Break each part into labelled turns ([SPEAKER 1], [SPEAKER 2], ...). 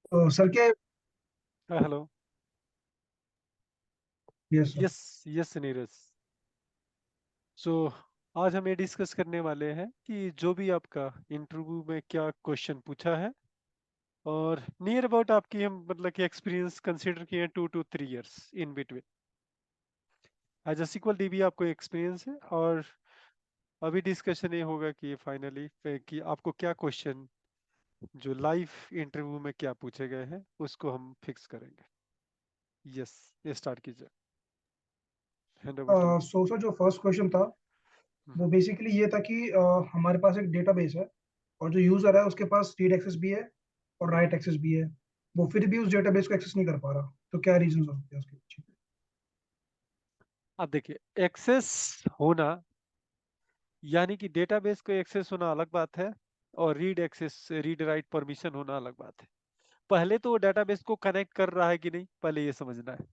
[SPEAKER 1] तो सर के
[SPEAKER 2] hello.
[SPEAKER 1] Yes sir.
[SPEAKER 2] Yes. Yes Neeraj. So आज हम ये डिस्कस करने वाले हैं कि जो भी आपका इंटरव्यू में क्या क्वेश्चन पूछा है, और नियर अबाउट आपकी हम मतलब कि एक्सपीरियंस कंसीडर किए हैं 2 to 3 years in between. As a SQL DB आपको एक्सपीरियंस है, और अभी डिस्कशन ये होगा कि फाइनली कि आपको क्या क्वेश्चन जो लाइव इंटरव्यू में क्या पूछे गए हैं उसको हम फिक्स करेंगे। यस, ये स्टार्ट कीजिए। Hand over to you.
[SPEAKER 1] So sir जो फर्स्ट क्वेश्चन था वो बेसिकली ये था कि हमारे पास एक डेटाबेस है और जो यूजर है उसके पास रीड एक्सेस भी है और राइट एक्सेस भी है। वो फिर भी उस डेटाबेस को एक्सेस नहीं कर पा रहा, तो क्या रीजन हो सकते हैं उसके पीछे?
[SPEAKER 2] अब देखिए, एक्सेस होना यानी कि डेटाबेस को एक्सेस होना अलग बात है, और रीड राइट परमिशन होना अलग बात है। पहले तो वो डेटाबेस को कनेक्ट कर रहा है कि नहीं, पहले ये समझना है।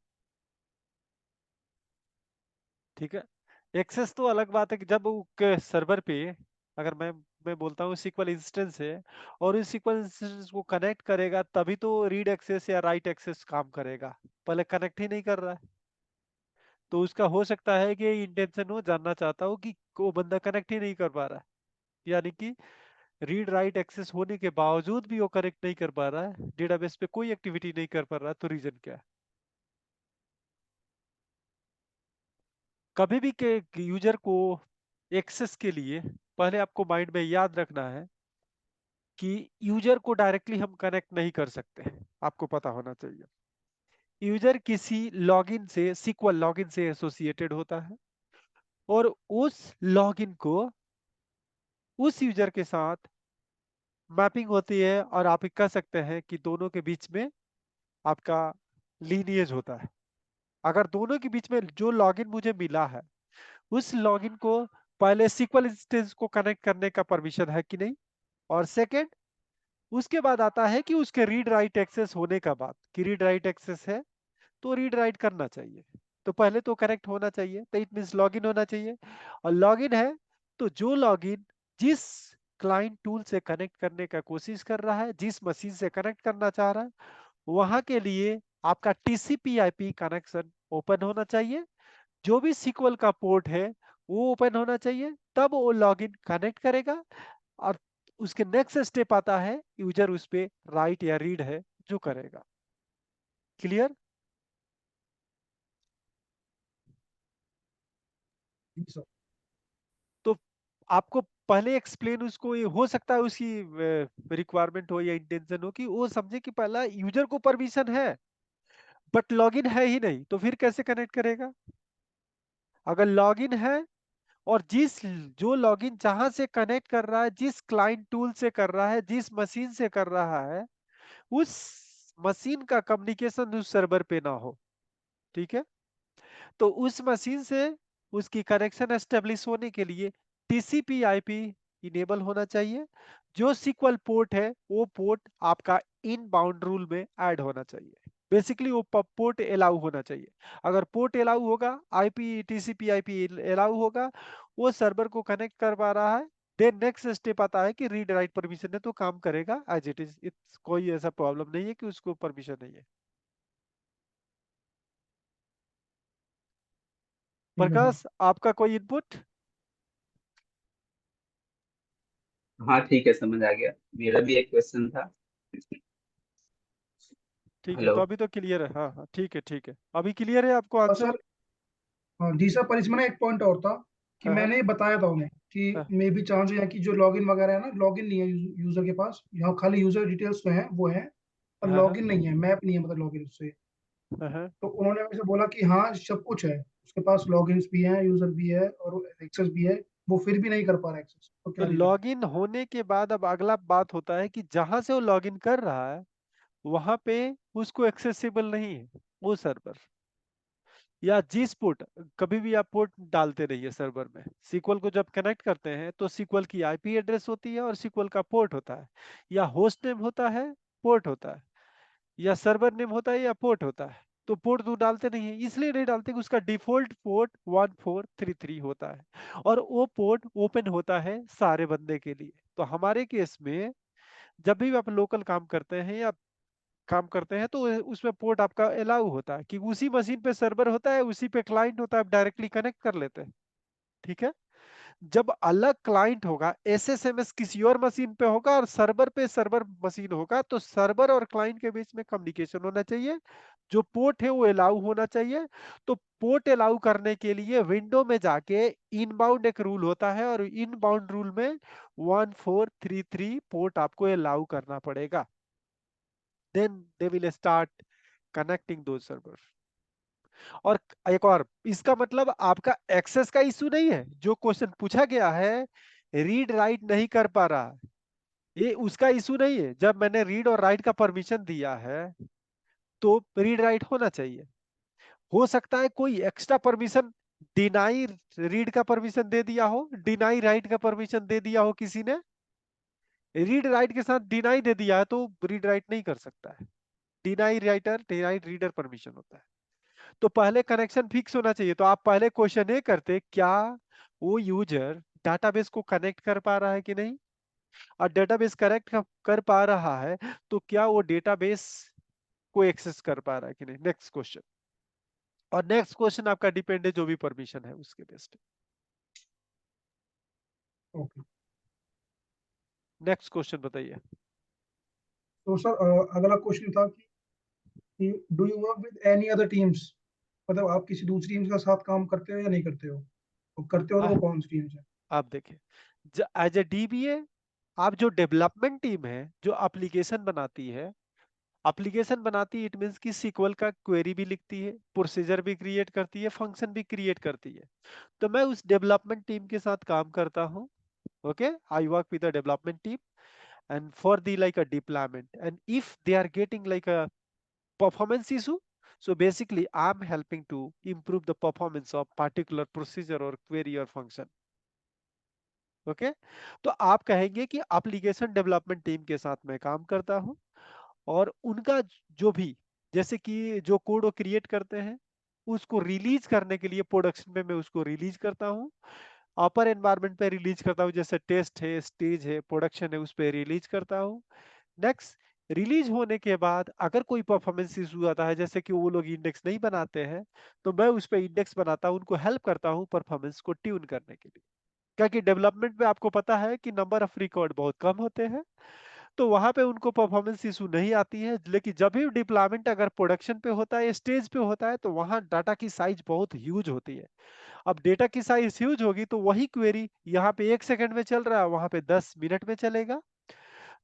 [SPEAKER 2] ठीक है। एक्सेस तो अलग बात है कि जब सर्वर पे, अगर मैं बोलता हूँ SQL इंस्टेंस है, और इस SQL इंस्टेंस को कनेक्ट करेगा तभी तो रीड एक्सेस या राइट एक्सेस काम करेगा। पहले कनेक्ट ही नहीं कर रहा है, तो उसका हो सकता है कि इंटेंशन वो जानना चाहता हो कि वो बंदा कनेक्ट ही नहीं कर पा रहा है, यानी कि रीड राइट एक्सेस होने के बावजूद भी वो कनेक्ट नहीं कर पा रहा है, डेटाबेस पे कोई एक्टिविटी नहीं कर पा रहा है, तो रीजन क्या है? कभी भी के यूजर को एक्सेस के लिए पहले आपको माइंड में याद रखना है कि यूजर को डायरेक्टली हम कनेक्ट नहीं कर सकते। आपको पता होना चाहिए, यूजर किसी लॉगिन से, SQL लॉगिन से एसोसिएटेड होता है, और उस लॉगिन को उस यूजर के साथ मैपिंग होती है, और आप कह सकते हैं कि दोनों के बीच में आपका लीनिएज होता है। अगर दोनों के बीच में जो लॉगिन मुझे मिला है, उस लॉगिन को पहले SQL इंस्टेंस को कनेक्ट करने का परमिशन है कि नहीं, और सेकंड उसके बाद आता है कि उसके रीड राइट एक्सेस होने का बाद, कि रीड राइट एक्सेस है तो रीड राइट करना चाहिए। तो पहले तो कनेक्ट होना चाहिए, तो इट मींस लॉगिन होना चाहिए। और लॉगिन है तो जो लॉगिन जिस क्लाइंट टूल से कनेक्ट करने का कोशिश कर रहा है, जिस मशीन से कनेक्ट करना चाह रहा है, वहां के लिए आपका TCP IP कनेक्शन ओपन होना चाहिए। जो भी SQL का पोर्ट है वो ओपन होना चाहिए, तब वो लॉगिन कनेक्ट करेगा। और उसके नेक्स्ट स्टेप आता है, यूजर उस पे राइट या रीड है जो करेगा। क्लियर?
[SPEAKER 1] जी सर।
[SPEAKER 2] तो आपको पहले एक्सप्लेन उसको, ये हो सकता है उसकी रिक्वायरमेंट हो या इंटेंशन हो कि वो समझे कि पहला यूजर को परमिशन है बट लॉगिन है ही नहीं, तो फिर कैसे कनेक्ट करेगा? अगर लॉगिन है, और जिस जो लॉगिन जहां से कनेक्ट कर रहा है, जिस क्लाइंट टूल से कर रहा है, जिस मशीन से कर रहा है, उस मशीन का कम्युनिकेशन उस सर्वर पे ना हो, ठीक है, तो उस मशीन से उसकी कनेक्शन एस्टेब्लिश होने के लिए TCP IP इनेबल होना चाहिए। जो SQL पोर्ट है वो पोर्ट आपका इन बाउंड रूल में ऐड होना चाहिए। बेसिकली वो पोर्ट अलाउ होना चाहिए। अगर पोर्ट अलाउ होगा, IP TCP IP अलाउ होगा, वो सर्वर को कनेक्ट कर पा रहा है, देन नेक्स्ट स्टेप आता है कि रीड राइट परमिशन है तो काम करेगा एज इट इज। इट्स कोई ऐसा प्रॉब्लम नहीं है कि उसको परमिशन नहीं है।
[SPEAKER 1] ठीक है सर।
[SPEAKER 2] प्रकाश, आपका कोई इनपुट?
[SPEAKER 3] हाँ ठीक है, समझ आ गया। मेरा भी एक क्वेश्चन था।
[SPEAKER 2] ठीक है,
[SPEAKER 3] हेलो।
[SPEAKER 2] तो अभी तो क्लियर है। हाँ हाँ, ठीक है ठीक है, अभी क्लियर है आपको
[SPEAKER 1] और
[SPEAKER 2] आंसर?
[SPEAKER 1] सर, हाँ जी सर, पर इसमें ना एक पॉइंट और था कि
[SPEAKER 2] हाँ हाँ
[SPEAKER 1] मैंने ये बताया था उन्हें कि
[SPEAKER 2] हाँ
[SPEAKER 1] मे भी चांस है कि जो लॉगिन वगैरह है ना, लॉगिन नहीं है यूजर के पास, यहाँ खाली यूजर डिटेल्स तो हैं वो हैं, पर
[SPEAKER 2] हाँ हाँ
[SPEAKER 1] लॉगिन नहीं है, मैप नहीं है, मतलब लॉगिन उससे।
[SPEAKER 2] हाँ हाँ।
[SPEAKER 1] तो उन्होंने मुझे बोला कि हाँ सब कुछ है, उसके पास लॉगिन्स भी हैं, यूजर भी है और एक्सेस भी है, वो फिर भी नहीं कर पा रहा एक्सेस, तो
[SPEAKER 2] तो
[SPEAKER 1] क्या रीजन?
[SPEAKER 2] लॉगिन होने के बाद अब अगला बात होता है कि जहां से वो लॉगिन कर रहा है वहां पे उसको एक्सेसिबल नहीं है वो सर्वर, या जिस पोर्ट, कभी भी आप पोर्ट डालते रहिए सर्वर में। SQL को जब कनेक्ट करते हैं तो SQL की IP एड्रेस होती है और SQL का पोर्ट होता है, या होस्ट नेम होता है, पोर्ट होता है, या सर्वर नेम होता है, या पोर्ट होता है। तो पोर्ट तो डालते नहीं है, इसलिए नहीं डालते कि उसका डिफॉल्ट पोर्ट 1433 होता है, और वो पोर्ट ओपन होता है सारे बंदे के लिए। तो हमारे केस में जब भी आप लोकल काम करते हैं या काम करते हैं, तो उसमें पोर्ट आपका अलाउ होता है कि उसी मशीन पे सर्वर होता है, उसी पे क्लाइंट होता है, आप डायरेक्टली कनेक्ट कर लेते हैं। ठीक है। जब अलग क्लाइंट होगा, एसएसएमएस किसी और मशीन पे होगा और सर्वर पे सर्वर मशीन होगा, तो सर्वर और क्लाइंट के बीच में कम्युनिकेशन होना चाहिए, जो पोर्ट है वो अलाउ होना चाहिए। तो पोर्ट अलाउ करने के लिए विंडो में जाके इनबाउंड एक रूल होता है, और इनबाउंड रूल में 1433 पोर्ट आपको अलाउ करना पड़ेगा, then they will start connecting to server. और एक और, इसका मतलब आपका एक्सेस का इशू नहीं है, जो क्वेश्चन पूछा गया है रीड राइट नहीं कर पा रहा है, ये उसका इशू नहीं है। जब मैंने रीड और राइट का परमिशन दिया है तो रीड राइट होना चाहिए। हो सकता है कोई एक्स्ट्रा परमिशन, डिनाई रीड का परमिशन दे दिया हो, डिनाई राइट का परमिशन दे दिया हो किसी ने, रीड राइट के साथ डिनाई दे दिया है, तो रीड राइट नहीं कर सकता है। Deny writer deny reader permission होता है। तो पहले कनेक्शन फिक्स होना चाहिए। तो आप पहले क्वेश्चन ये करते, क्या वो यूजर डाटाबेस को कनेक्ट कर पा रहा है कि नहीं, और डेटाबेस कनेक्ट कर पा रहा है तो क्या वो डेटाबेस को एक्सेस कर पा रहा है कि नहीं, नेक्स्ट क्वेश्चन। और नेक्स्ट क्वेश्चन आपका डिपेंड है जो भी परमिशन है उसके बेस्ड।
[SPEAKER 1] ओके।
[SPEAKER 2] नेक्स्ट क्वेश्चन बताइए।
[SPEAKER 1] तो सर अगला क्वेश्चन था कि do you work with any other teams, मतलब आप किसी दूसरी टीम के साथ काम करते हो या नहीं करते हो, और करते हो तो वो कौन सी टीम्स है?
[SPEAKER 2] आप देखिए, एज ए डीबीए आप जो डेवलपमेंट टीम है जो एप्लीकेशन बनाती है, एप्लीकेशन बनाती है, इट मींस कि सीक्वल का क्वेरी भी लिखती है, प्रोसीजर भी क्रिएट करती है, फंक्शन भी क्रिएट करती है, तो मैं उस डेवलपमेंट टीम के साथ काम करता हूँ। Okay, I work with the development team and for the like a deployment, and if they are getting like a performance issue, so basically I'm helping to improve the performance of particular procedure or query or function. Okay तो आप कहेंगे कि application development team के साथ मैं काम करता हूं, और उनका जो भी, जैसे कि जो कोड वो क्रिएट करते हैं उसको रिलीज करने के लिए प्रोडक्शन में मैं उसको रिलीज करता हूं, अपर एनवायरनमेंट पे रिलीज करता हूं, जैसे टेस्ट है, स्टेज है, प्रोडक्शन है, उस पर रिलीज करता हूं। नेक्स्ट, रिलीज होने के बाद अगर कोई परफॉर्मेंस इशू आता है, जैसे कि वो लोग इंडेक्स नहीं बनाते हैं, तो मैं उस पर इंडेक्स बनाता हूं, उनको हेल्प करता हूं परफॉर्मेंस को ट्यून करने के लिए। क्योंकि डेवलपमेंट में आपको पता है कि नंबर ऑफ रिकॉर्ड बहुत कम होते हैं, तो वहां पे उनको परफॉर्मेंस इशू नहीं आती है। लेकिन जब भी डिप्लॉयमेंट अगर प्रोडक्शन पे होता है, स्टेज पे होता है, तो वहां डाटा की साइज बहुत ह्यूज होती है। अब डेटा की साइज ह्यूज होगी तो वही क्वेरी यहाँ पे 1 सेकंड में चल रहा है, वहां पे 10 मिनट में चलेगा।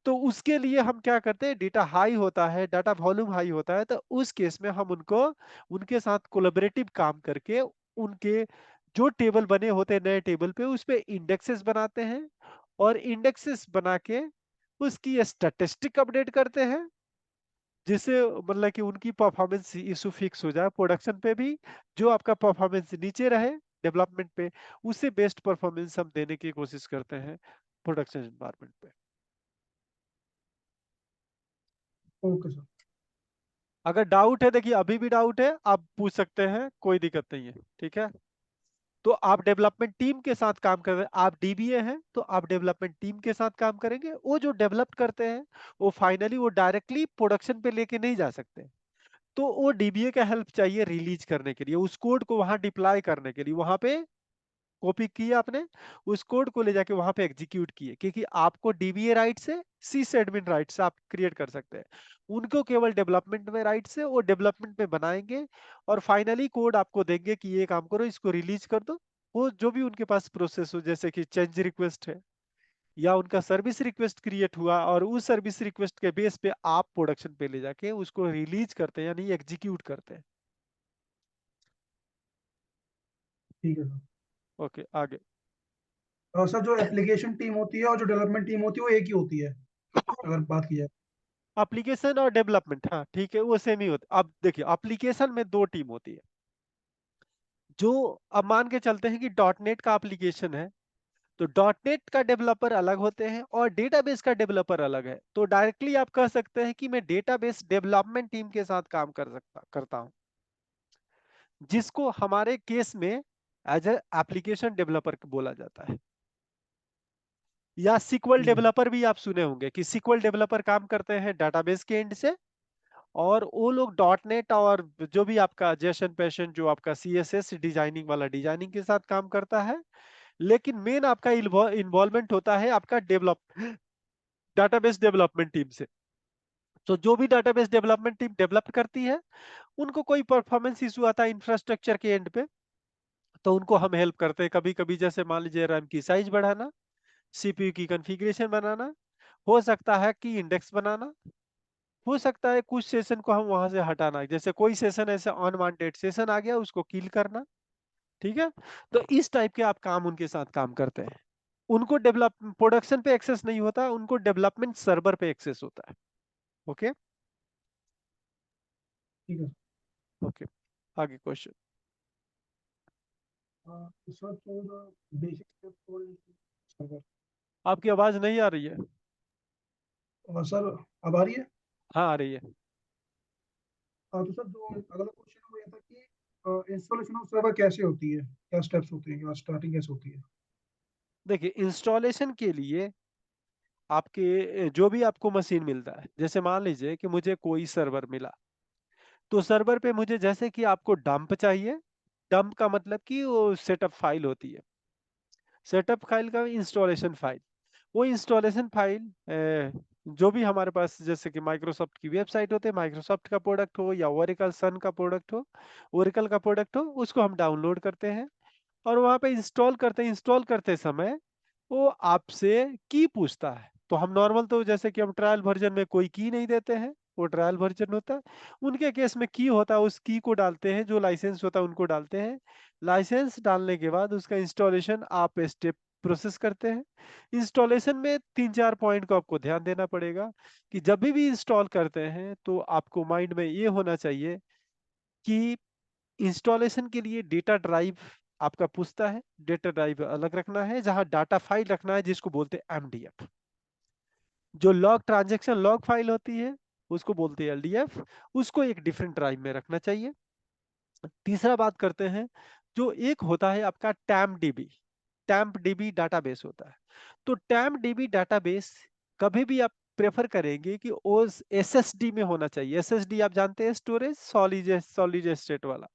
[SPEAKER 2] तो उसके लिए हम क्या करते हैं, डेटा हाई होता है, डाटा वॉल्यूम हाई होता है, तो उस केस में हम उनको उनके साथ कोलैबोरेटिव काम करके उनके जो टेबल बने होते हैं नए टेबल पे, उस पे इंडेक्सेस बनाते हैं, और इंडेक्सेस बना के उसकी स्टैटिस्टिक अपडेट करते हैं, जिससे मतलब कि उनकी परफॉर्मेंस इशू फिक्स हो जाए प्रोडक्शन पे भी, जो आपका परफॉर्मेंस नीचे रहे डेवलपमेंट पे, उससे बेस्ट परफॉर्मेंस हम देने की कोशिश करते हैं प्रोडक्शन एनवायरनमेंट पे।
[SPEAKER 1] Okay sir.
[SPEAKER 2] अगर डाउट है, देखिए अभी भी डाउट है, आप पूछ सकते हैं, कोई दिक्कत नहीं है। ठीक है, तो आप डेवलपमेंट टीम के साथ काम कर रहे हैं, आप डीबीए हैं तो आप डेवलपमेंट टीम के साथ काम करेंगे। वो जो डेवलप करते हैं वो फाइनली वो डायरेक्टली प्रोडक्शन पे लेके नहीं जा सकते, तो वो डीबीए का हेल्प चाहिए रिलीज करने के लिए, उस कोड को वहां डिप्लॉय करने के लिए, वहां पे कॉपी किए आपने, उस कोड को ले जाके वहां पे एग्जीक्यूट किए, क्योंकि आपको डीबीए राइट से सिस एडमिन राइट से आप क्रिएट कर सकते हैं, उनको केवल डेवलपमेंट में राइट से वो डेवलपमेंट में बनाएंगे, और फाइनली कोड आपको देंगे कि ये काम करो, इसको रिलीज कर दो। वो जो भी उनके पास प्रोसेस हो, जैसे कि चेंज रिक्वेस्ट है या उनका सर्विस रिक्वेस्ट क्रिएट हुआ, और उस सर्विस रिक्वेस्ट के बेस पे आप प्रोडक्शन पे ले जाके उसको रिलीज करते हैं, यानी एग्जीक्यूट करते हैं।
[SPEAKER 1] ठीक है सर।
[SPEAKER 2] ओके, आगे।
[SPEAKER 1] सर जो एप्लीकेशन टीम होती है और जो डेवलपमेंट टीम होती है वो एक ही होती है, अगर बात की जाए?
[SPEAKER 2] एप्लीकेशन और डेवलपमेंट, हाँ ठीक है, वो सेम ही होता। अब देखिए एप्लीकेशन में दो टीम होती है, जो अब मान के चलते हैं कि डॉट नेट का एप्लीकेशन है, तो डॉट नेट का डेवलपर अलग होते हैं और डेटाबेस का डेवलपर अलग है। तो डायरेक्टली आप कह सकते हैं कि मैं डेटाबेस डेवलपमेंट टीम के साथ काम करता हूं, जिसको हमारे केस में एज ए एप्लीकेशन डेवलपर बोला जाता है। या सिक्वल
[SPEAKER 1] ठीक है।
[SPEAKER 2] डेवलपर भी आप सुने होंगे कि सिक्वल डेवलपर काम करते हैं डाटाबेस के एंड से, और वो लोग डॉट नेट और जो भी आपका जेसन पैशन जो आपका CSS डिजाइनिंग वाला डिजाइनिंग के साथ काम करता है, लेकिन मेन आपका इन्वॉल्वमेंट होता है आपका डाटाबेस डेवलपमेंट टीम से। तो जो भी डाटाबेस डेवलपमेंट टीम डेवलप करती है, उनको कोई परफॉर्मेंस इशू आता है इंफ्रास्ट्रक्चर के एंड पे, तो उनको हम हेल्प करते हैं कभी कभी। जैसे मान लीजिए रैम की साइज बढ़ाना, CPU की कॉन्फ़िगरेशन बनाना, हो सकता है कि इंडेक्स बनाना, हो सकता है कुछ सेशन को हम वहां से हटाना, जैसे कोई सेशन ऐसे अनवांटेड सेशन आ गया उसको किल करना। ठीक है, तो इस टाइप के आप काम उनके साथ काम करते हैं। उनको डेवलप प्रोडक्शन पे एक्सेस नहीं होता, उनको डेवलपमेंट सर्वर पे एक्सेस होता है। ओके
[SPEAKER 1] ठीक है।
[SPEAKER 2] ओके, आगे क्वेश्चन।
[SPEAKER 1] सर तो बेसिक स्टेप फॉर सर्वर।
[SPEAKER 2] आपकी आवाज नहीं आ रही है।
[SPEAKER 1] सर अब आ रही है।
[SPEAKER 2] हाँ आ रही है।
[SPEAKER 1] तो सर जो अगला क्वेश्चन वो ये था कि इंस्टॉलेशन ऑफ सर्वर कैसे होती है, क्या स्टेप्स होते हैं, क्या स्टार्टिंग कैसे होती है।
[SPEAKER 2] देखिए इंस्टॉलेशन के लिए आपके जो भी आपको मशीन मिलता है, जैसे मान लीजिए कि मुझे कोई सर्वर मिला, तो सर्वर पे मुझे जैसे कि आपको डंप चाहिए। डंप का मतलब कि वो सेटअप फाइल होती है, सेटअप फाइल का इंस्टॉलेशन फाइल। वो इंस्टॉलेशन फाइल जो भी हमारे पास जैसे कि माइक्रोसॉफ्ट की वेबसाइट होते हैं, माइक्रोसॉफ्ट का प्रोडक्ट हो या ओरेकल सन का प्रोडक्ट हो, ओरेकल का प्रोडक्ट हो, उसको हम डाउनलोड करते हैं और वहां पे इंस्टॉल करते हैं। इंस्टॉल करते समय वो आपसे की पूछता है, तो हम नॉर्मल तो जैसे कि हम ट्रायल वर्जन में कोई की नहीं देते हैं, वो ट्रायल वर्जन होता है। उनके केस में की होता है, उस की को डालते हैं, जो लाइसेंस होता है उनको डालते हैं। लाइसेंस डालने के बाद उसका इंस्टॉलेशन आप स्टेप प्रोसेस करते हैं। इंस्टॉलेशन में 3-4 पॉइंट को आपको ध्यान देना पड़ेगा कि जब भी इंस्टॉल करते हैं तो आपको माइंड में ये होना चाहिए कि इंस्टॉलेशन के लिए डेटा ड्राइव आपका पूछता है, डेटा ड्राइव अलग रखना है, जहां डाटा फाइल रखना है जिसको बोलते हैं MDF। जो लॉग ट्रांजैक्शन लॉग फाइल होती है उसको बोलते हैं LDF, उसको एक डिफरेंट ड्राइव में रखना चाहिए। तीसरा बात करते हैं, जो एक होता है आपका टैम्प DB डाटाबेस होता है। तो टैम्प DB डाटाबेस कभी भी आप प्रेफर करेंगे कि उस SSD में होना चाहिए। SSD आप जानते हैं, स्टोरेज सॉलिड स्टेट वाला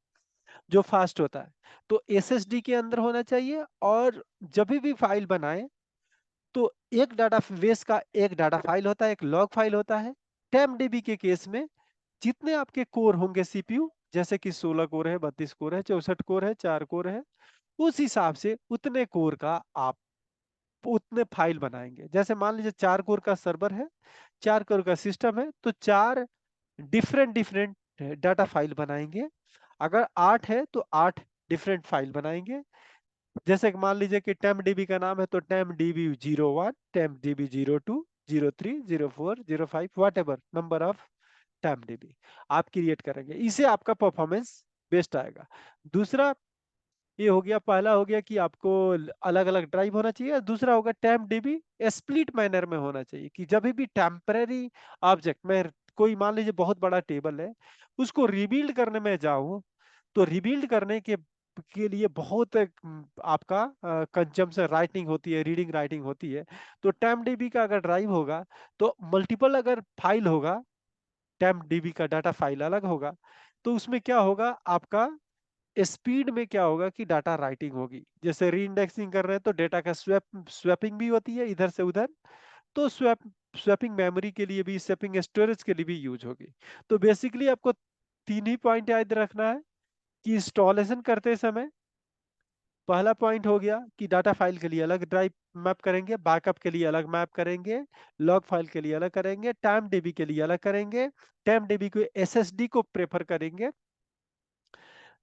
[SPEAKER 2] जो फास्ट होता है, तो SSD के अंदर होना चाहिए। और जब भी फाइल बनाए तो एक डाटा बेस का एक डाटा फाइल होता है, एक लॉग फाइल होता है। TempDB के केस में जितने आपके कोर होंगे CPU, जैसे कि 16 कोर है, 32 कोर है, 64 कोर है, 4 कोर है, उस हिसाब से उतने कोर का आप उतने फाइल बनाएंगे। जैसे मान लीजिए 4 कोर का सर्वर है, 4 कोर का सिस्टम है, तो 4 डिफरेंट डिफरेंट डाटा फाइल बनाएंगे। अगर 8 है तो 8 डिफरेंट फाइल बनाएंगे। जैसे कि मान लीजिए कि TempDB का नाम है तो TempDB 01, TempDB 02, 03, 04, 05, what ever number of TempDB आप क्रिएट करेंगे, इससे आपका परफॉर्मेंस बेस्ट आएगा। दूसरा ये हो गया, पहला हो गया कि आपको अलग अलग ड्राइव होना चाहिए। दूसरा होगा TempDB स्प्लिट मैनर में होना चाहिए, कि जब भी टेम्पररी ऑब्जेक्ट में कोई मान लीजिए बहुत बड़ा टेबल है, उसको रिबिल्ड करने में जाऊं, तो रिबिल्ड करने के लिए बहुत आपका कंजम्पशन राइटिंग होती है, रीडिंग राइटिंग होती है। तो TempDB का अगर ड्राइव होगा तो मल्टीपल अगर फाइल होगा, TempDB का डाटा फाइल अलग होगा, तो उसमें क्या होगा आपका स्पीड में क्या होगा कि डाटा राइटिंग होगी। जैसे री इंडेक्सिंग कर रहे हैं तो डेटा का स्वैपिंग भी होती है इधर से उधर, तो स्वैपिंग मेमोरी के लिए भी, स्वैपिंग स्टोरेज के लिए भी यूज होगी। तो बेसिकली आपको 3 ही पॉइंट याद रखना है कि इंस्टॉलेशन करते समय पहला पॉइंट हो गया कि डाटा फाइल के लिए अलग ड्राइव मैप करेंगे, बैकअप के लिए अलग मैप करेंगे, लॉग फाइल के लिए अलग करेंगे, TempDB के लिए अलग करेंगे, TempDB को SSD को प्रेफर करेंगे।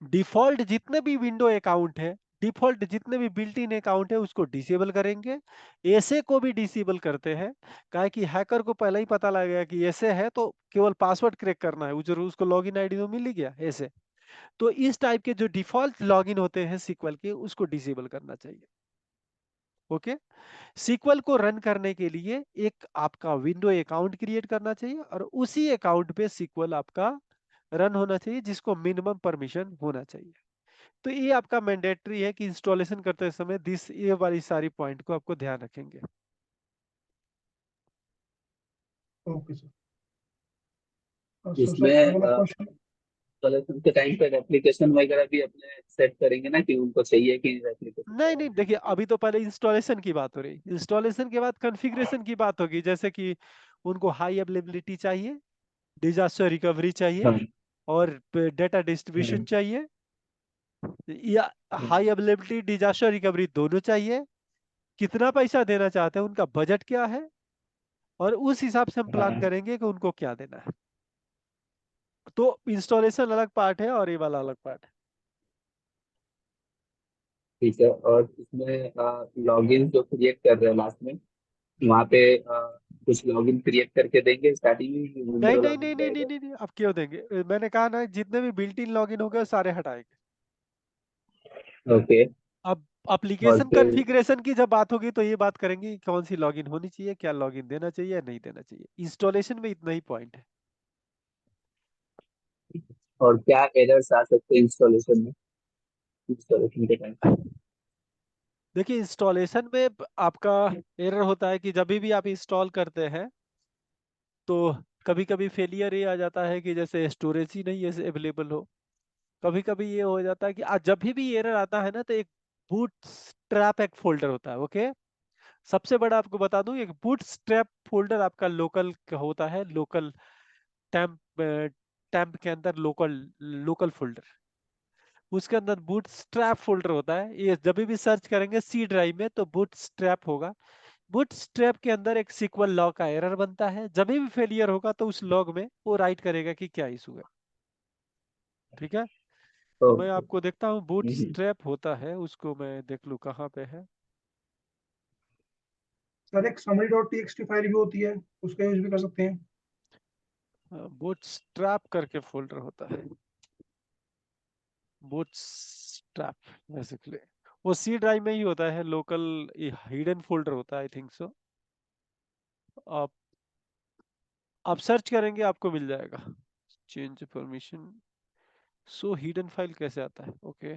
[SPEAKER 2] डिफॉल्ट जितने भी विंडो अकाउंट है, डिफॉल्ट जितने भी बिल्ट इन अकाउंट है उसको डिसेबल करेंगे। ऐसे को भी डिसेबल करते हैं, काहे कि हैकर को पहले ही पता लग गया कि ऐसे है तो केवल पासवर्ड क्रैक करना है, वो जरूर उसको लॉगिन आईडी तो मिल ही गया ऐसे। तो इस टाइप के जो डिफॉल्ट लॉगिन होते हैं सीक्वल के, उसको डिसेबल करना चाहिए। ओके, सीक्वल को रन करने के लिए एक आपका विंडो अकाउंट क्रिएट करना चाहिए और उसी अकाउंट पे सीक्वल आपका रन होना चाहिए, जिसको मिनिमम परमिशन होना चाहिए। तो ये आपका मैंडेटरी है कि इंस्टॉलेशन करते समय दिस ये वाली सारी पॉइंट को आपको ध्यान रखेंगे।
[SPEAKER 1] Okay sir. सो सर
[SPEAKER 3] इसमें
[SPEAKER 1] अगला क्वेश्चन।
[SPEAKER 3] इंस्टॉलेशन के टाइम पे एप्लीकेशन वगैरह भी अपने सेट करेंगे ना कि उनको चाहिए कि एप्लीकेशन
[SPEAKER 2] नहीं
[SPEAKER 3] वगैरह।
[SPEAKER 2] नहीं, देखिए अभी तो पहले इंस्टॉलेशन की बात हो रही, इंस्टॉलेशन के बाद कॉन्फ़िगरेशन की बात होगी, जैसे कि उनको हाई अवेलेबिलिटी चाहिए, डिजास्टर रिकवरी चाहिए,
[SPEAKER 3] हाँ
[SPEAKER 2] और डेटा डिस्ट्रीब्यूशन
[SPEAKER 3] हाँ
[SPEAKER 2] चाहिए, या
[SPEAKER 3] हाँ
[SPEAKER 2] हाई अवेलेबिलिटी डिजास्टर रिकवरी दोनों चाहिए, कितना पैसा देना चाहते हैं, उनका बजट क्या है, और उस हिसाब से हम प्लान
[SPEAKER 3] हाँ,
[SPEAKER 2] करेंगे कि उनको क्या देना है। तो इंस्टॉलेशन अलग पार्ट है और ये वाला अलग पार्ट है।
[SPEAKER 3] ठीक है। और इसमें लॉगिन जो क्रिएट कर रहे हैं लास्ट में, वहाँ पे कुछ लॉगिन क्रिएट करके देंगे स्टार्टिंग में, विंडो
[SPEAKER 2] नहीं
[SPEAKER 3] वाला
[SPEAKER 2] नहीं नहीं
[SPEAKER 3] मिल
[SPEAKER 2] नहीं नहीं
[SPEAKER 3] जाएगा।
[SPEAKER 2] नहीं नहीं, अब क्यों देंगे, मैंने कहा ना जितने भी बिल्ट इन लॉगिन हो गए सारे हटाएंगे।
[SPEAKER 3] ओके।
[SPEAKER 2] अब
[SPEAKER 3] और
[SPEAKER 2] एप्लीकेशन
[SPEAKER 3] फिर
[SPEAKER 2] कॉन्फ़िगरेशन की जब बात होगी तो ये बात करेंगे कि कौन सी लॉगिन होनी चाहिए, क्या लॉगिन देना चाहिए या नहीं देना चाहिए। इंस्टॉलेशन में इतना ही पॉइंट है।
[SPEAKER 3] और क्या एरर्स आ सकते हैं इंस्टॉलेशन में, इंस्टॉलेशन के टाइम।
[SPEAKER 2] देखिए इंस्टॉलेशन में आपका एरर होता है कि जब भी आप इंस्टॉल करते हैं तो कभी कभी फेलियर ये आ जाता है कि जैसे स्टोरेज ही नहीं है अवेलेबल हो। कभी कभी ये हो जाता है कि जब भी एरर आता है ना, तो एक बूट स्ट्रैप एक फोल्डर होता है, ओके। सबसे बड़ा आपको बता दूं, एक बूट स्ट्रैप फोल्डर आपका लोकल होता है, लोकल टैम्प, टैम्प के अंदर लोकल लोकल फोल्डर, उसके अंदर बूट स्ट्रैप फोल्डर होता है। ये जब भी सर्च करेंगे सी ड्राइव में तो बूट स्ट्रैप होगा। बूट स्ट्रैप के अंदर एक सिक्वल लॉग का एरर बनता है, जब भी फेलियर होगा तो उस लॉग में वो राइट करेगा कि क्या इशू है। ठीक है, तो मैं
[SPEAKER 3] ओके।
[SPEAKER 2] आपको देखता हूँ बूट स्ट्रैप होता है, उसको मैं देख लूँ कहाँ पे है।
[SPEAKER 1] सर एक समरी डॉट टीएक्सटी फाइल भी होती है, उसका यूज भी कर सकते हैं।
[SPEAKER 2] बूट स्ट्रैप करके फोल्डर होता है, बूट स्ट्रैप बेसिकली वो सी ड्राइव में ही होता है, लोकल हिडन फोल्डर होता है, आई थिंक सो। आप आप सर्च करेंगे आपको मिल जाएगा। चेंज परमिशन, सो हिडन फाइल कैसे आता है, ओके,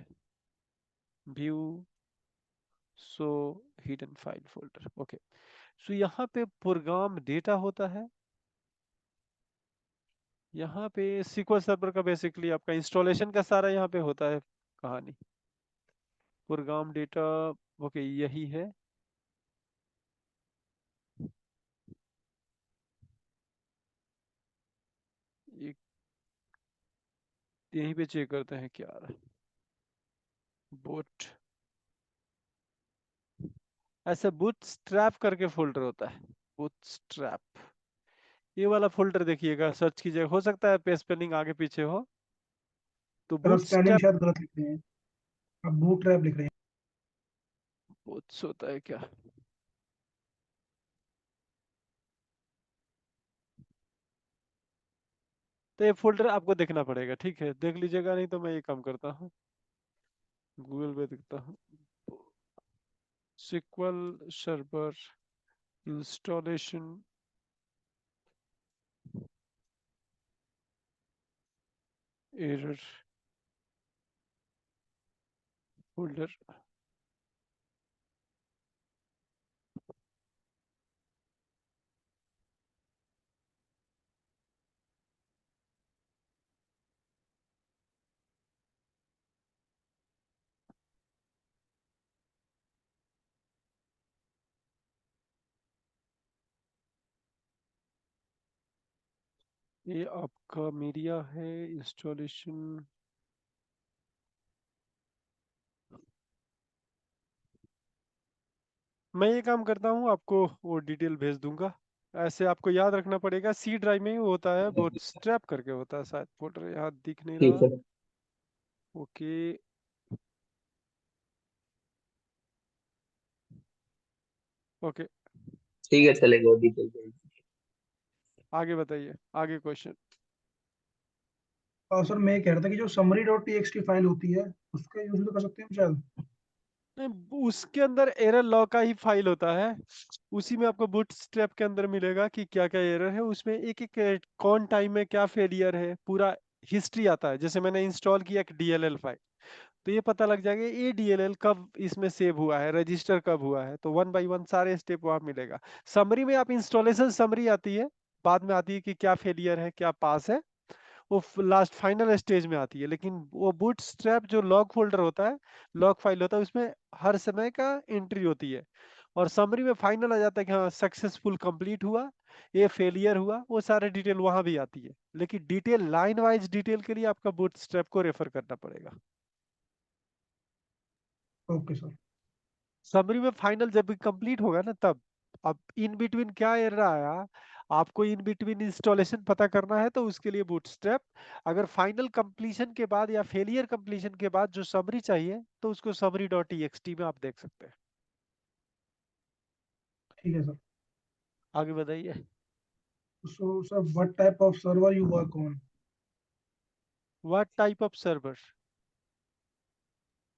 [SPEAKER 2] व्यू, सो हिडन फाइल फोल्डर, ओके। सो यहाँ पे प्रोग्राम डेटा होता है, यहाँ पे SQL सर्वर का बेसिकली आपका इंस्टॉलेशन का सारा यहाँ पे होता है कहानी। प्रोग्राम डेटा, ओके यही है। एक यहीं पे चेक करते हैं क्या आ रहा है। बूट, ऐसे बूट स्ट्रैप करके फोल्डर होता है, बूट स्ट्रैप, ये वाला फोल्डर देखिएगा, सर्च कीजिएगा, हो सकता है पे स्पेलिंग आगे पीछे हो। तो
[SPEAKER 1] सर
[SPEAKER 2] बूट
[SPEAKER 1] स्पेलिंग
[SPEAKER 2] स्ट्रैप
[SPEAKER 1] शायद गलत लिख रहे हैं, आप बूट ट्रैप लिख रहे हैं।
[SPEAKER 2] बूट्स होता है क्या, तो ये फोल्डर आपको देखना पड़ेगा, ठीक है, देख लीजिएगा, नहीं तो मैं ये काम करता हूँ, गूगल पे देखता हूँ। SQL server installation error folder, ये आपका मीडिया है इंस्टॉलेशन। मैं ये काम करता हूँ, आपको वो डिटेल भेज दूंगा। ऐसे आपको याद रखना पड़ेगा, सी ड्राइव में ही होता है, बहुत स्ट्रैप करके होता है, शायद फोल्डर यहाँ दिख नहीं
[SPEAKER 3] ठीक
[SPEAKER 2] रहा।
[SPEAKER 3] है।
[SPEAKER 2] ओके, ओके,
[SPEAKER 3] ठीक है चलेगा, वो डिटेल।
[SPEAKER 2] आगे बताइए, आगे क्वेश्चन।
[SPEAKER 1] और सर मैं ये कह रहा था कि जो समरी डॉट टीएक्सटी फाइल होती है, उसका यूज भी तो कर सकते हैं हम शायद।
[SPEAKER 2] नहीं, उसके अंदर एरर लॉग का ही फाइल होता है, उसी में आपको बूटस्ट्रैप के अंदर मिलेगा कि क्या क्या एरर है, उसमें एक एक कौन टाइम में क्या फेलियर है, पूरा हिस्ट्री आता है। जैसे मैंने इंस्टॉल किया एक DLL फाइल, तो ये पता लग जाएगा ये DLL कब इसमें सेव हुआ है, रजिस्टर कब हुआ है, तो वन बाय वन सारे स्टेप वहां मिलेगा। समरी में आप इंस्टॉलेशन समरी आती है, बाद में आती है कि क्या फेलियर है क्या पास है, वो लास्ट फाइनल स्टेज में आती है। लेकिन वो बूटस्ट्रैप जो लॉग फोल्डर होता है, लॉग फाइल होता है, उसमें हर समय का एंट्री होती है और समरी में फाइनल आ जाता है कि हाँ सक्सेसफुल कंप्लीट हुआ, ये फेलियर हुआ, वो सारे डिटेल वहां भी आती है। लेकिन डिटेल लाइन वाइज डिटेल के लिए आपका बूटस्ट्रैप को रेफर करना पड़ेगा।
[SPEAKER 1] Okay sir.
[SPEAKER 2] समरी में फाइनल जब भी कंप्लीट होगा ना तब। अब इन बिटवीन क्या एरर आया, आपको इन बिटवीन इंस्टॉलेशन पता करना है तो उसके लिए बूटस्ट्रैप। अगर फाइनल कंप्लीशन के बाद या फेलियर कंप्लीशन के बाद जो समरी चाहिए तो उसको summary.txt में आप देख सकते हैं।
[SPEAKER 1] ठीक है सर।
[SPEAKER 2] आगे बताइए।
[SPEAKER 1] So sir, what type of server you work on?
[SPEAKER 2] What type of server?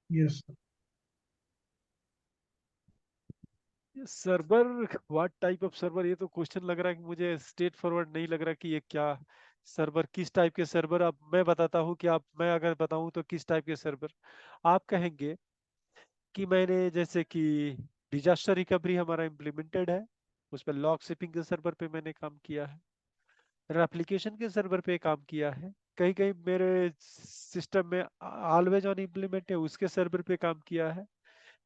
[SPEAKER 1] Yes sir.
[SPEAKER 2] Server, what type of server, ये तो क्वेश्चन लग रहा है कि मुझे स्ट्रेट फॉरवर्ड नहीं लग रहा कि ये क्या सर्वर, किस टाइप के सर्वर। अब मैं बताता हूँ कि आप, मैं अगर बताऊँ तो किस टाइप के सर्वर आप कहेंगे कि मैंने जैसे कि डिजास्टर रिकवरी हमारा इम्प्लीमेंटेड है, उस पर लॉग शिपिंग के सर्वर पे मैंने काम किया है, एप्लीकेशन के सर्वर पे काम किया है, कहीं कहीं मेरे सिस्टम में ऑलवेज ऑन इम्प्लीमेंट है उसके सर्वर पे काम किया है,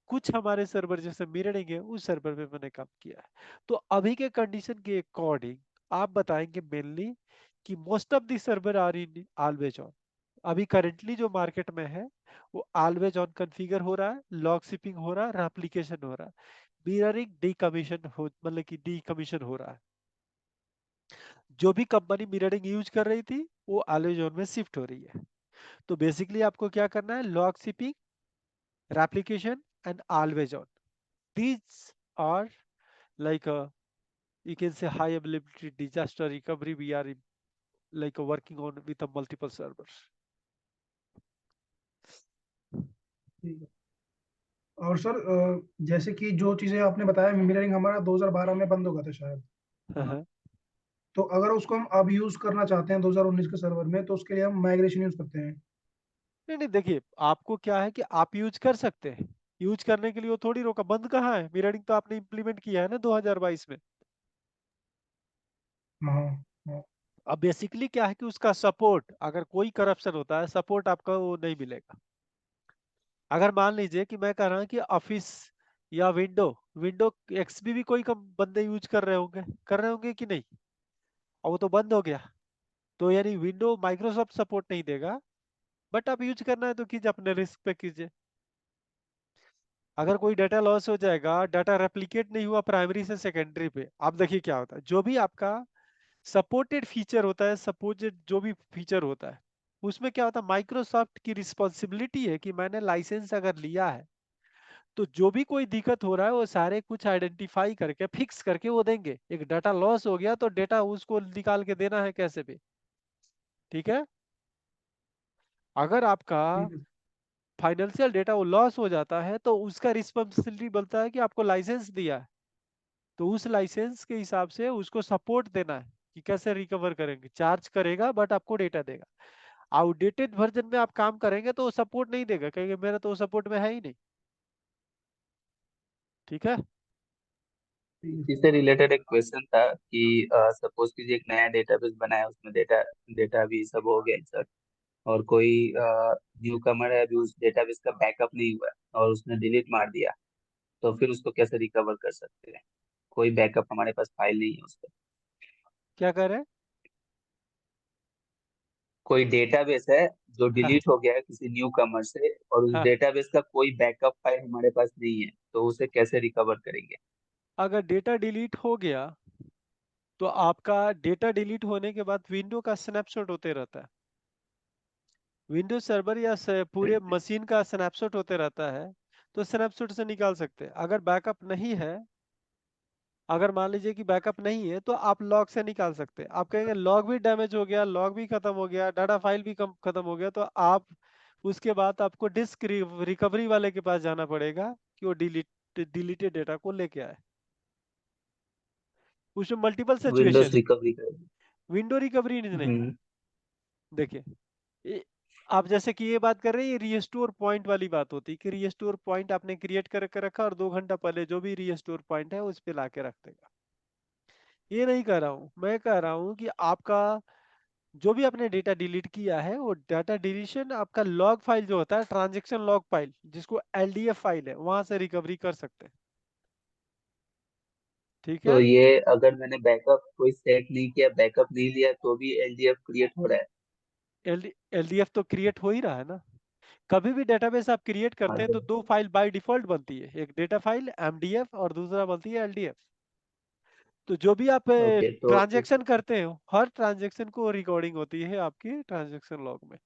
[SPEAKER 2] कुछ हमारे सर्वर जैसे मिररिंग है उस सर्वर पे मैंने काम किया है। तो अभी के कंडीशन के अकॉर्डिंग आप बताएंगे मेनली कि most of the server are in always on. अभी करेंटली जो मार्केट में है वो ऑलवेज ऑन कॉन्फ़िगर हो रहा है, लॉग शिपिंग हो रहा है, एप्लीकेशन हो रहा है, मिररिंग डीकमीशन हो, मतलब कि डीकमीशन हो रहा है। जो भी कंपनी मिररिंग यूज कर रही थी वो ऑलवेज ऑन में शिफ्ट हो रही है। तो बेसिकली आपको क्या करना है, log shipping, application and always on, these are like a, you can say high availability disaster recovery we are in, like working on with a multiple servers.
[SPEAKER 1] ठीक है। और सर, जैसे कि जो चीजें आपने बताया, मिररिंग हमारा 2012 में बंद हो गया था शायद।
[SPEAKER 2] हाँ।
[SPEAKER 1] तो अगर उसको हम अब यूज करना चाहते हैं 2019 के सर्वर में, तो उसके लिए हम माइग्रेशन यूज करते हैं।
[SPEAKER 2] नहीं नहीं, देखिए आपको क्या है कि आप यूज कर सकते हैं, यूज करने के लिए वो थोड़ी रोका, बंद कहाँ है, मिररिंग तो आपने इम्प्लीमेंट किया है ना 2022 में।
[SPEAKER 1] हाँ हाँ।
[SPEAKER 2] अब बेसिकली क्या है कि उसका सपोर्ट, अगर कोई करप्शन होता है सपोर्ट आपका वो नहीं मिलेगा। अगर मान लीजिए कि मैं कह रहा हूँ कि ऑफिस या विंडो, विंडो एक्सपी भी कोई कम बंदे यूज कर रहे होंगे कि नहीं, और वो तो बंद हो गया, तो यानी विंडो माइक्रोसॉफ्ट सपोर्ट नहीं देगा। बट आप यूज करना है तो कीजिए, अपने रिस्क पे कीजिए। अगर कोई डाटा लॉस हो जाएगा, डाटा रेप्लिकेट नहीं हुआ प्राइमरी से सेकेंडरी पे, आप देखिए क्या होता है, जो भी आपका सपोर्टेड फीचर होता है, सपोर्टेड जो भी फीचर होता है उसमें क्या होता है, माइक्रोसॉफ्ट की रिस्पॉन्सिबिलिटी है कि मैंने लाइसेंस अगर लिया है तो जो भी कोई दिक्कत हो रहा है वो सारे कुछ आइडेंटिफाई करके फिक्स करके वो देंगे। एक डाटा लॉस हो गया तो डेटा उसको निकाल के देना है कैसे भी, ठीक है। अगर आपका
[SPEAKER 1] ठीक है।
[SPEAKER 2] फाइनेंशियल डेटा वो लॉस हो जाता है तो उसका रिस्पॉन्सिबिलिटी बनता है कि आपको लाइसेंस दिया है तो उस लाइसेंस के हिसाब से उसको सपोर्ट देना है कि कैसे रिकवर करेंगे, चार्ज करेगा बट आपको डेटा देगा। आउटडेटेड वर्जन में आप काम करेंगे तो वो सपोर्ट नहीं देगा, कहेंगे मेरा तो सपोर्ट में है ही नहीं, ठीक है।
[SPEAKER 1] ठीक है सर।
[SPEAKER 3] इससे रिलेटेड एक क्वेश्चन था कि सपोज कीजिए एक नया डेटाबेस बनाया, उसमें डेटा डेटा भी सब हो गया सर, और कोई न्यू कमर है, अभी उस डेटाबेस का बैकअप नहीं हुआ है और उसने डिलीट मार दिया, तो फिर उसको कैसे रिकवर कर सकते हैं? कोई बैकअप हमारे पास फाइल नहीं है उसका।
[SPEAKER 2] क्या कह रहे हैं?
[SPEAKER 3] कोई डेटाबेस है जो
[SPEAKER 2] हाँ,
[SPEAKER 3] डिलीट हो गया है किसी न्यू कमर से, और उस
[SPEAKER 2] हाँ।
[SPEAKER 3] डेटाबेस का कोई बैकअप फाइल हमारे पास नहीं है, तो उसे कैसे रिकवर करेंगे?
[SPEAKER 2] अगर डेटा डिलीट हो गया तो आपका डेटा डिलीट होने के बाद विंडो का स्नैपशॉट होते रहता है, विंडोज सर्वर या पूरे मशीन का स्नैपशॉट होते रहता है, तो स्नैपशॉट से निकाल सकते हैं। अगर बैकअप नहीं है, अगर मान लीजिए कि बैकअप नहीं है तो आप लॉग से निकाल सकते हैं। आप कहेंगे लॉग भी डैमेज हो गया, लॉग भी खत्म हो गया, डाटा फाइल भी खत्म हो गया, तो आप उसके बाद आपको डिस्क रिकवरी वाले के पास जाना पड़ेगा कि वो डिलीटेड डेटा को लेके आए। उसमें मल्टीपल
[SPEAKER 3] विंडोज
[SPEAKER 2] सिचुएशन है,
[SPEAKER 3] रिकवरी करेंगे।
[SPEAKER 2] विंडो रिकवरी नहीं है।
[SPEAKER 3] हम्म।
[SPEAKER 2] देखिए, ये- आप जैसे कि ये बात कर रहे हैं, ये रीस्टोर पॉइंट वाली बात होती है कि रीस्टोर पॉइंट आपने क्रिएट करके रखा और 2 घंटा पहले जो भी रीस्टोर पॉइंट है उस पे लाके रख देगा। ये नहीं कह रहा हूँ, मैं कह रहा हूँ कि आपका जो भी आपने डेटा डिलीट किया है वो डाटा डिलीशन आपका लॉग फाइल जो होता है, ट्रांजैक्शन लॉग फाइल, जिसको एलडीएफ फाइल है, वहां से रिकवरी कर सकते हैं। ठीक
[SPEAKER 3] तो
[SPEAKER 2] है।
[SPEAKER 3] ये अगर मैंने बैकअप कोई सेट नहीं किया, बैकअप नहीं लिया, तो भी एलडीएफ क्रिएट हो रहा है?
[SPEAKER 2] एलडीएफ तो क्रिएट हो ही रहा है ना। कभी भी डेटाबेस आप क्रिएट करते
[SPEAKER 3] हाँ
[SPEAKER 2] हैं
[SPEAKER 3] तो
[SPEAKER 2] तो दो फाइल बाय डिफॉल्ट बनती है, एक डेटा फाइल एमडीएफ और दूसरा बनती है एलडीएफ। तो जो भी आप
[SPEAKER 3] ओके तो
[SPEAKER 2] ट्रांजैक्शन करते हो, हर ट्रांजैक्शन को रिकॉर्डिंग होती है आपकी ट्रांजैक्शन लॉग में।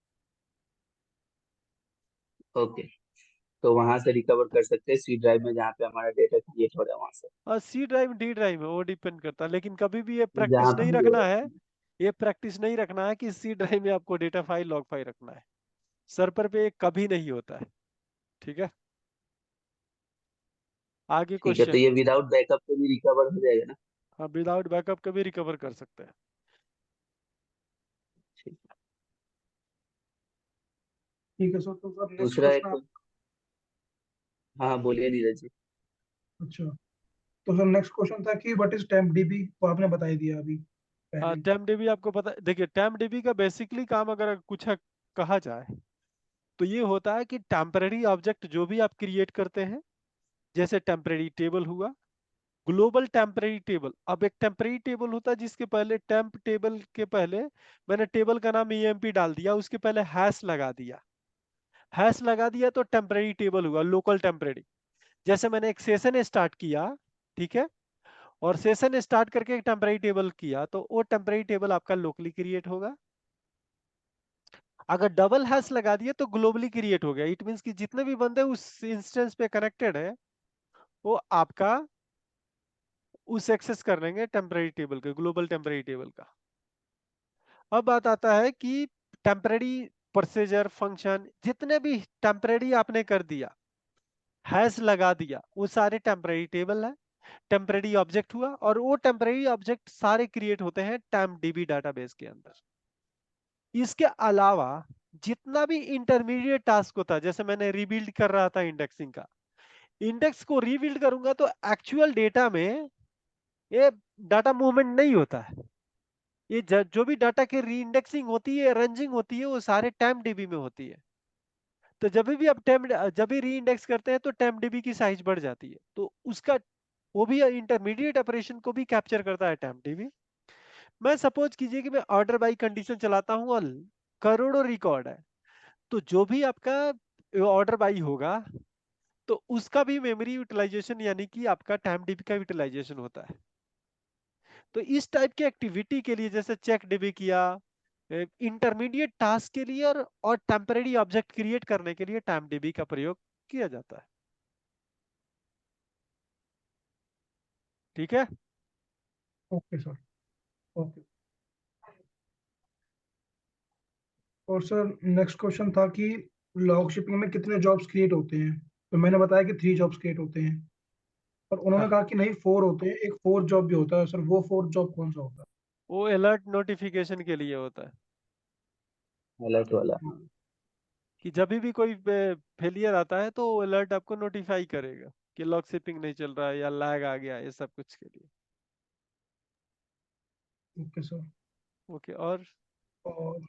[SPEAKER 3] ओके, तो वहां से रिकवर कर सकते हैं सी ड्राइव में, जहाँ पे हमारा डेटा क्रिएट हो रहा है वहां से।
[SPEAKER 2] और सी ड्राइव डी ड्राइव में वो डिपेंड करता है, लेकिन कभी भी ये
[SPEAKER 3] जहाँ
[SPEAKER 2] प्रैक्टिस नहीं रखना है,
[SPEAKER 3] पे
[SPEAKER 2] ये प्रैक्टिस नहीं रखना है कि सी ड्राइव में आपको डेटा फाइल लॉग फाइल रखना है। सर्वर पे ये कभी नहीं होता है। ठीक है। आगे
[SPEAKER 3] ठीक है, तो
[SPEAKER 2] क्वेश्चन।
[SPEAKER 3] ये विदाउट बैकअप पे भी रिकवर हो जाएगा ना?
[SPEAKER 2] हाँ, विदाउट बैकअप कभी रिकवर कर सकते हैं।
[SPEAKER 3] ठीक है।
[SPEAKER 1] ठीक है सर, तो सर नेक्स्ट
[SPEAKER 3] दूसरा
[SPEAKER 1] क्वेश्चन
[SPEAKER 3] एक,
[SPEAKER 1] आप।
[SPEAKER 3] हाँ बोलिए नीरज जी।
[SPEAKER 1] अच्छा, तो सर नेक्स्ट क्वेश्चन था कि व्हाट इज टेम्प डीबी, वो आपने बता ही दिया अभी
[SPEAKER 2] हाँ,
[SPEAKER 1] पहले ही।
[SPEAKER 2] टेम्प डीबी आपको पता, देखिए टेम्प डीबी का बेसिकली काम अगर कुछ कहा जाए तो ये होता है कि टेम्पररी ऑब्जेक्ट जो भी आप क्रिएट करते हैं, जैसे टेम्पररी टेबल हुआ, ग्लोबल टेम्पररी टेबल। अब एक टेम्पररी टेबल होता है जिसके पहले टेम्प टेबल के पहले मैंने टेबल का नाम ईएमपी डाल दिया, उसके पहले हैश लगा दिया। हैश लगा दिया तो टेम्पररी टेबल हुआ, लोकल टेम्पररी। जैसे मैंने एक सेशन स्टार्ट किया, ठीक है, और सेशन स्टार्ट करके एक टेम्पररी टेबल किया, तो वो टेम्पररी टेबल आपका लोकली क्रिएट होगा। अगर डबल हैश लगा दिए तो ग्लोबली क्रिएट हो गया। इट मींस कि जितने भी बंदे उस इंस्टेंस पे कनेक्टेड है वो आपका उस एक्सेस कर लेंगे टेम्पररी टेबल के, ग्लोबल टेम्पररी टेबल का। अब बात आता है कि टेम्पररी प्रोसीजर फंक्शन जितने भी टेम्पररी आपने कर दिया, हैश लगा दिया, वो सारे टेम्पररी टेबल है, टेम्पररी ऑब्जेक्ट हुआ, और वो टेम्पररी ऑब्जेक्ट सारे क्रिएट होते हैं टेम्प डीबी डाटाबेस के अंदर। इसके अलावा जितना भी इंटरमीडिएट टास्क होता है, जैसे मैंने रिबिल्ड कर रहा था इंडेक्सिंग का, इंडेक्स को रीबिल्ड करूंगा तो एक्चुअल डेटा में ये डाटा मूवमेंट नहीं होता है। ये जो भी डाटा की री इंडेक्सिंग होती है, रेंजिंग होती है, वो सारे टाइम डीबी में होती है। तो जब भी री इंडेक्स करते हैं तो टाइम डीबी की साइज बढ़ जाती है, तो उसका वो भी इंटरमीडिएट ऑपरेशन को भी कैप्चर करता है टाइम डीबी। मैं सपोज कीजिए कि मैं ऑर्डर बाई कंडीशन चलाता हूँ और करोड़ों रिकॉर्ड है, तो जो भी आपका ऑर्डर बाई होगा तो उसका भी मेमोरी यूटिलाइजेशन यानी कि आपका टाइम डीबी का यूटिलाइजेशन होता है। तो इस टाइप की एक्टिविटी के लिए, जैसे चेक डीबी किया, इंटरमीडिएट टास्क के लिए और टेम्पररी ऑब्जेक्ट क्रिएट करने के लिए टाइम डीबी का प्रयोग किया जाता है। ठीक है।
[SPEAKER 1] Okay sir. ओके। और सर नेक्स्ट क्वेश्चन था कि लॉग शिपिंग में कितने जॉब्स क्रिएट होते हैं, तो मैंने बताया कि 3 जॉब्स क्रिएट होते हैं, पर उन्होंने
[SPEAKER 2] हाँ,
[SPEAKER 1] कहा कि नहीं 4 होते हैं, एक 4 जॉब भी होता है सर, वो 4 जॉब कौन सा होता
[SPEAKER 2] वो अलर्ट नोटिफिकेशन के लिए होता है
[SPEAKER 3] अलर्ट वाला?
[SPEAKER 1] है?
[SPEAKER 2] कि जब भी कोई फेलियर आता है तो अलर्ट आपको नोटिफाई करेगा कि लॉग शिपिंग नहीं चल रहा है या लैग आ गया, ये सब कुछ के लिए।
[SPEAKER 1] Okay sir.
[SPEAKER 2] ओके। और
[SPEAKER 1] और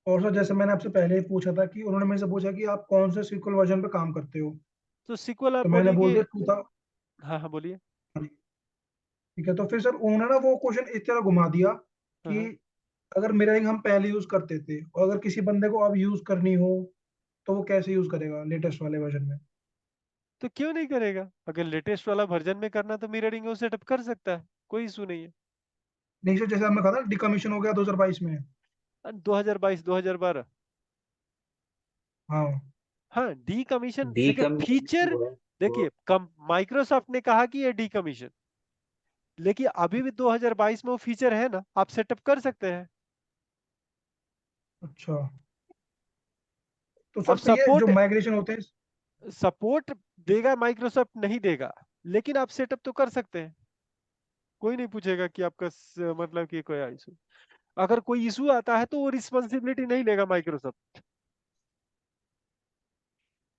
[SPEAKER 1] और सर जैसे मैंने आपसे पहले ही पूछा था कि उन्होंने मेरे से पूछा कि आप कौन से SQL वर्जन पे काम करते हो,
[SPEAKER 2] तो सिक्वल आप
[SPEAKER 1] तो मैंने
[SPEAKER 2] बोलिए
[SPEAKER 1] बोल
[SPEAKER 2] कि,
[SPEAKER 1] दिया 2000।
[SPEAKER 2] हाँ हाँ बोलिए।
[SPEAKER 1] ठीक है, तो फिर सर उन्होंने ना वो क्वेश्चन इस तरह घुमा दिया
[SPEAKER 2] हाँ
[SPEAKER 1] कि
[SPEAKER 2] हाँ।
[SPEAKER 1] अगर मिररिंग हम पहले यूज करते थे और अगर किसी बंदे को अब यूज करनी हो तो वो कैसे यूज करेगा लेटेस्ट वाले वर्जन में?
[SPEAKER 2] तो क्यों नहीं करेगा? अगर लेटेस्ट वाला वर्जन में करना तो मिररिंग वो सेटअप कर सकता है, कोई इशू नहीं है।
[SPEAKER 1] नहीं सर, जैसे हमने कहा था डिकमीशन हो गया 2022 में।
[SPEAKER 2] 2022 2012।
[SPEAKER 1] हाँ।
[SPEAKER 2] हाँ, डीकमीशन देखिए
[SPEAKER 3] डीकमीशन
[SPEAKER 2] फीचर।
[SPEAKER 3] हुआ है तो
[SPEAKER 2] देखिए कम माइक्रोसॉफ्ट ने कहा कि ये डीकमीशन, लेकिन अभी भी 2022 में वो फीचर है ना, आप सेटअप कर सकते हैं।
[SPEAKER 1] अच्छा, तो
[SPEAKER 2] अब
[SPEAKER 1] सर तो ये जो
[SPEAKER 2] सपोर्ट
[SPEAKER 1] माइग्रेशन होते हैं।
[SPEAKER 2] सपोर्ट देगा माइक्रोसॉफ्ट, नहीं देगा, लेकिन आप सेटअप तो कर सकते हैं। कोई नहीं पूछेगा कि आपका मतलब कि कोई इशू, अगर कोई इशू आता है तो वो रिस्पॉन्सिबिलिटी नहीं लेगा माइक्रोसॉफ्ट।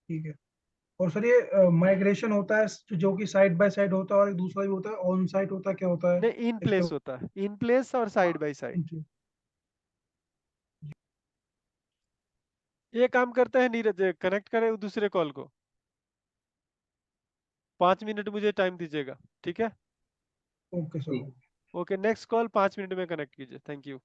[SPEAKER 1] ठीक है। और सर ये माइग्रेशन होता है जो कि साइड बाय साइड होता है और एक दूसरा भी होता है ऑन साइट होता है, क्या होता है
[SPEAKER 2] नहीं, इन
[SPEAKER 1] इसके?
[SPEAKER 2] प्लेस होता है, इन प्लेस और
[SPEAKER 1] हाँ,
[SPEAKER 2] साइड बाय साइड। ये काम करता है नीरज, कनेक्ट करे दूसरे कॉल को, 5 मिनट मुझे टाइम दीजिएगा, ठीक है?
[SPEAKER 1] Okay sir.
[SPEAKER 2] Okay, next call 5 minute में कनेक्ट कीजिए। Thank you.